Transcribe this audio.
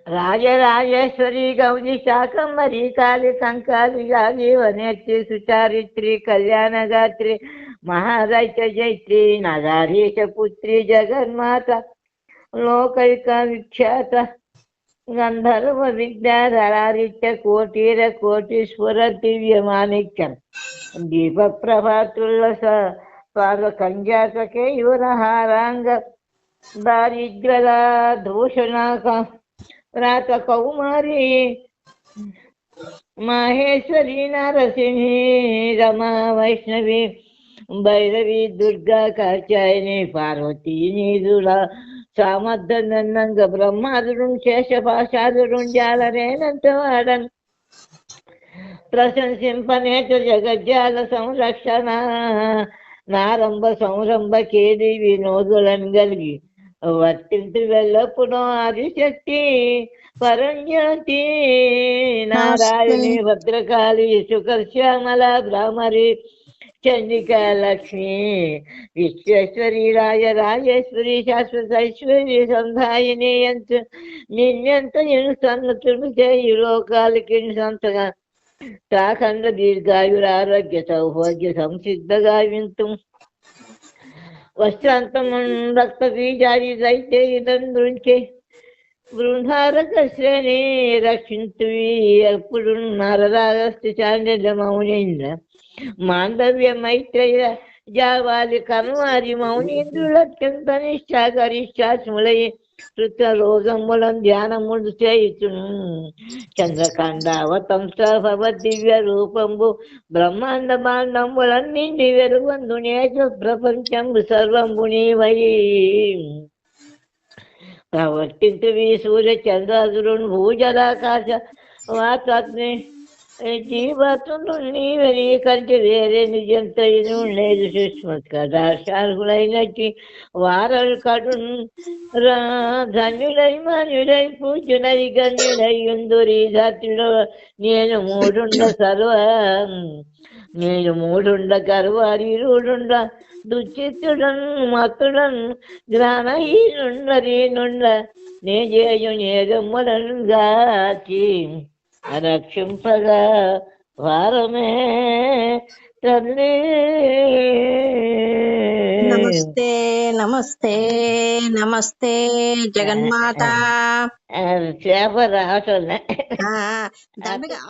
రాజరాజేశ్వరి గౌరీ శాకంబరి కాళి కంకాలి గాలి వనేత్రి సుచారిత్రి కళ్యాణగాత్రి మహాదైత్య జైత్రి నదారీశ పుత్రి జగన్మాత లోకైక విఖ్యాత గంధర్వ విద్యాధరారిత్య కోటీర కోటీశ్వర దివ్య మాణిక్యం దీప ప్రభాతుల్లస పాద కంజాతకే యువరహారాంగ దారిద్ర్యల దూషణాక రాత కౌమారి మహేశ్వరి నరసింహి రమా వైష్ణవి భైరవి దుర్గా కాచాయని పార్వతీ నీదుల సామర్థనంగ బ్రహ్మాదుడు శేషపాశాదుడు జాలరేనంత వాడన్ ప్రశంసింపనేత జగజ్జాల సంరక్షణ నారంభ సంరంభ కేది వినోదులను కలిగి వర్తించి వెళ్ళప్పుడు ఆదిశక్తి పరంజ్యోతి నారాయణి భద్రకాళి శుకర్శ్యామల భ్రామరి చండికా లక్ష్మి విశ్వేశ్వరి రాజేశ్వరి శాశ్వత ఐశ్వర్య సంధాయిని ఎంత నిన్నెంత సన్నతుడు చేయి లోకాలకి సంతగా తాకండ దీర్ఘాయురారోగ్య సౌభాగ్య సంసిద్ధగా వింతు వస్త్రాంతం రక్త బీజాది దైతే ఇదంద్రుంచే బృందారక శ్రేణి రక్షింతువి ఎప్పుడు నరరాగస్తి చాంద్ర మౌనేంద్ర మాండవ్య మైత్రేయ జావాలి కనువారి మౌనేంద్రులు అత్యంత నిష్ఠా గరిష్టాస్ములై కృతరోగములను ధ్యానముడు చేయుచు చంద్రకాండావతంస దివ్య రూపంబు బ్రహ్మాండ బాండంబులన్నింటి వెలుగొందు నేచ ప్రపంచంబు సర్వంబుని వై ప్రవర్తింతువి సూర్య చంద్రాదురుని భూజలాకాశ వాతాగ్ని జీవతులు నీవని కంటే వేరే నిజంతైను లేదు సుష్మ కదాశార్హులైనట్టి వారలు కడు ధన్యులై మాన్యులై పూజులై గన్యులై ఉందురి జాతిలో నేను మూడుండ గర్వారీరుడుండ దుచిత్తుడన్ మత్తుడన్ జ్ఞానహీనుండ నే చేయు నేదమ్ములను గాచి రక్షింపగా వారమే తల్లి. నమస్తే నమస్తే నమస్తే జగన్మాత. చేప రావటం దండగా